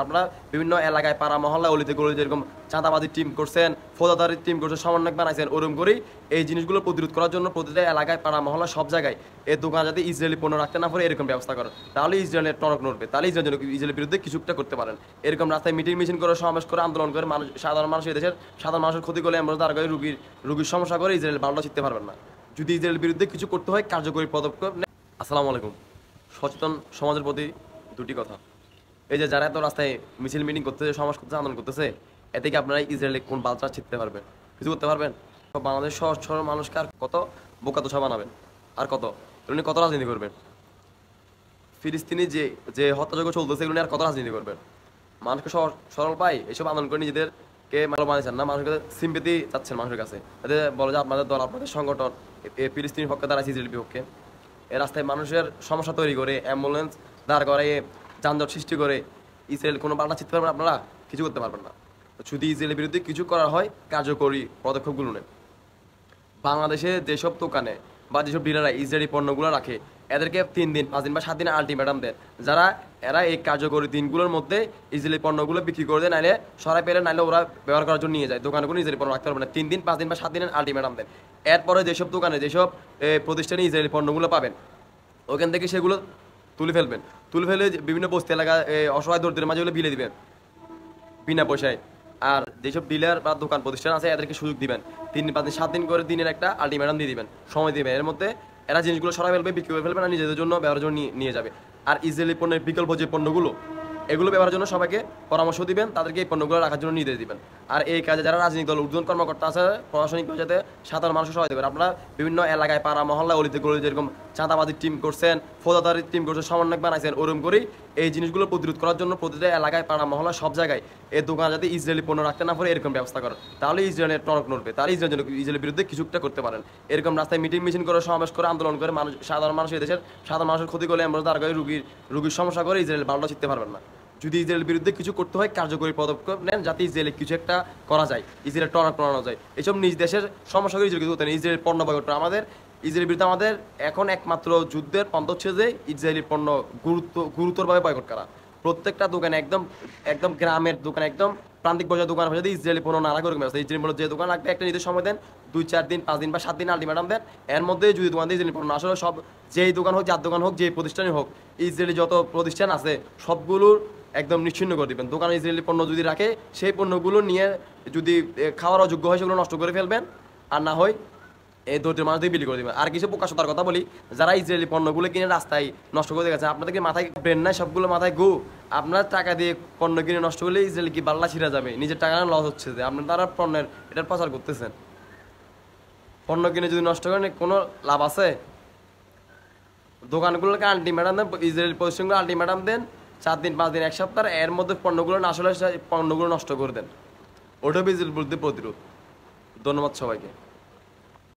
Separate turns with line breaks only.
আপনারা বিভিন্ন এলাকায় পাড়া মহল্লা অলিতে গলিতে যেরকম চাঁদাবাজির টিম করছেন, ফৌজদারির টিম করছেন, সমন্বয়ক বানাইছেন, ওরকম করেই এই জিনিসগুলো প্রতিরোধ করার জন্য প্রতিটা এলাকায় পাড়া মহল্লা সব জায়গায় এই দোকান যাতে ইসরায়েলি পণ্য রাখতে না পারে এরকম ব্যবস্থা করেন। তাহলে ইসরায়েলের টনক নড়বে, তাহলে ইসরায়েলের বিরুদ্ধে কিছুটা করতে পারেন। এরকম রাস্তায় মিটিং মিছিল করে, সমাবেশ করে, আন্দোলন করে মানুষ, সাধারণ মানুষ, এই দেশের সাধারণ মানুষের ক্ষতি করে, অ্যাম্বুলেন্স দাঁড় করে রুগীর সমস্যা করে ইসরায়েল বারোটা শিখতে পারবেন না। যদি ইসরায়েলের বিরুদ্ধে কিছু করতে হয় কার্যকরী পদক্ষেপ নেয়। আসসালামু আলাইকুম। সচেতন সমাজের প্রতি দুটি কথা। এই যে যারা এত রাস্তায় মিছিল মিটিং করতেছে, সমাজ করতেছে, আন্দোলন করতেছে, এতে কি আপনারা ইসরায়েলে কোন বালটা ছিটতে পারবেন? কিছু করতে পারবেন? বাংলাদেশ সহজ সরল মানুষকে আর কত বোকা দোষা বানাবেন? আর কত এগুলো কত রাজনীতি করবেন? ফিলিস্তিনি যে হত্যাযজ্ঞ চলতেছে এগুলো আর কত রাজনীতি করবেন? মানুষকে সরল পাই এসব আন্দোলন করে নিজেদেরকে ভালো বানিয়েছেন না, মানুষের কাছে সিম্পেথি চাচ্ছেন মানুষের কাছে, এতে বলে যে আপনাদের দল, আপনাদের সংগঠন ফিলিস্তিনির পক্ষে দাঁড়াচ্ছে, ইসরায়েলের বিপক্ষে। এই রাস্তায় মানুষের সমস্যা তৈরি করে, অ্যাম্বুলেন্স দাঁড় করাইয়ে, যানজট সৃষ্টি করে ইসরায়েল কোনো পাল্টা চিনতে পারবেন? আপনারা কিছু করতে পারবেন না। যদি ইসরায়েলের বিরুদ্ধে কিছু করা হয় কার্যকরী পদক্ষেপগুলো নেন। বাংলাদেশে যেসব দোকানে বা যেসব ডিলাররা ইসরায়েলি পণ্যগুলো রাখে এদেরকে 3 দিন, 5 দিন বা 7 দিন আলটিমেটাম দেন, এরা এই কার্যকরী দিনগুলোর মধ্যে ইসরায়েলি পণ্যগুলো বিক্রি করে দেয়, নাইলে সরাই পেলে, নাইলে ওরা ব্যবহার করার জন্য নিয়ে যায়। দোকানগুলো ইসরায়েলি পণ্য রাখতে পারবে না। 3 দিন, 5 দিন বা 7 দিনের আলটিমেটাম দেন। এরপরে যেসব দোকানে, যেসব প্রতিষ্ঠানে ইসরায়েলি পণ্যগুলো পাবেন ওখান থেকে সেগুলো তুলে ফেলে বিভিন্ন বস্তি এলাকা অসহায় দরিদ্রের মাঝে বিলে দিবেন বিনা পয়সায়। আর যেসব ডিলার বা দোকান প্রতিষ্ঠান আছে এদেরকে সুযোগ দিবেন, 3 দিন, 5 দিন, 7 দিন করে দিনের একটা আলটিমেটাম দিয়ে দিবেন, সময় দিবেন। এর মধ্যে এরা জিনিসগুলো সরাই ফেলবে, বিক্রি করে ফেলবে না, নিজেদের জন্য ব্যবহারের জন্য নিয়ে যাবে। আর ইসরায়েলি পণ্যের বিকল্প যে পণ্যগুলো এগুলো ব্যবহারের জন্য সবাইকে পরামর্শ দিবেন, তাদেরকে এই পণ্যগুলো রাখার জন্য নির্দেশ দিবেন। আর এই কাজে যারা রাজনৈতিক দল, ঊর্ধ্বতন কর্মকর্তা আছে, প্রশাসনিকভাবে যাতে সাধারণ মানুষের সহায়তা করে। আপনারা বিভিন্ন এলাকায় পাড়া মহল্লা অলিতে গলিতে যেরকম চাঁদাবাজির টিম করছেন, ফৌজদারির টিম করছেন, সমন্বয়ক বানাইছেন, ওরকম করেই এই জিনিসগুলো প্রতিরোধ করার জন্য প্রতিটা এলাকায় পাড়া মহল্লা সব জায়গায় এই দোকান যাতে ইসরায়েলি পণ্য রাখতে না পারে এরকম ব্যবস্থা করেন। তাহলে ইসরায়েলের টনক নড়বে, তাহলে ইসরায়েলের বিরুদ্ধে কিছুটা করতে পারেন। এরকম রাস্তায় মিটিং মিছিল করে, সমাবেশ করে, আন্দোলন করে, সাধারণ মানুষ, এই দেশের সাধারণ মানুষের ক্ষতি করে, অ্যাম্বুলেন্স দাঁড় করে রুগীর সমস্যা করে ইসরায়েল বারোটা শিখতে পারবেন না। যদি ইসরায়েলের বিরুদ্ধে কিছু করতে হয় কার্যকরী পদক্ষেপ নেন, যাতে ইসরায়েলে কিছু একটা করা যায়, ইসরায়েলের টনক নড়ানো যায়। এইসব নিজ দেশের সমস্যা করে ইসরায়েল কিছু করতে নেই। ইসরায়েল পণ্য বয়কট আমাদের, ইসরায়েলের বিরুদ্ধে আমাদের এখন একমাত্র যুদ্ধের পন্থা হচ্ছে যে ইসরায়েলি পণ্য গুরুতরভাবে বয়কট করা। প্রত্যেকটা দোকানে, একদম গ্রামের দোকানে, একদম প্রান্তিক পর্যায়ে দোকান যদি ইসরায়েলি পণ্য না রাখে ওরকম ব্যবস্থা। ইসরায়েলি পণ্য যে দোকান রাখবে একটা নির্দিষ্ট সময় দেন, 2, 4 দিন, 5 দিন বা 7 দিন আলটিমেটাম দেন। এর মধ্যে যদি দোকান দিয়ে ইসরায়েলি পণ্য আসলে সব, যেই দোকান হোক, যার দোকান হোক, যে প্রতিষ্ঠানই হোক, ইসরায়েলি যত প্রতিষ্ঠান আছে সবগুলোর একদম নিশ্চিন্ন করে দিবেন। দোকানে ইসরায়েলি পণ্য যদি রাখে সেই পণ্যগুলো নিয়ে যদি খাওয়ার অযোগ্য হয় সেগুলো নষ্ট করে ফেলবেন, আর না হয় এই দরিদ্র মানুষদের বিলি করে দিবেন। আর কিছু প্রকাশতার কথা বলি, যারা ইসরায়েলি পণ্যগুলো কিনে রাস্তায় নষ্ট করে গেছে, আপনাদেরকে মাথায় ব্রেন নাই, সবগুলো মাথায় গু। আপনার টাকা দিয়ে পণ্য কিনে নষ্ট করলে ইসরায়েল কি বাল্লা ছিঁড়া যাবে? নিজের টাকা লস হচ্ছে যে আপনার তারা পণ্যের এটার প্রচার করতেছেন। পণ্য কিনে যদি নষ্ট করেন কোনো লাভ আছে? দোকানগুলোকে আলটিমেটাম দেন, ইসরায়েলি প্রতিষ্ঠানগুলো আলটিমেটাম দেন, 4 দিন, 5 দিন, 1 সপ্তাহ, এর মধ্যে পণ্যগুলো না আসলে পণ্যগুলো নষ্ট করে দেন। ওটা বিজনেস বিরুদ্ধে প্রতিরোধ। ধন্যবাদ সবাইকে।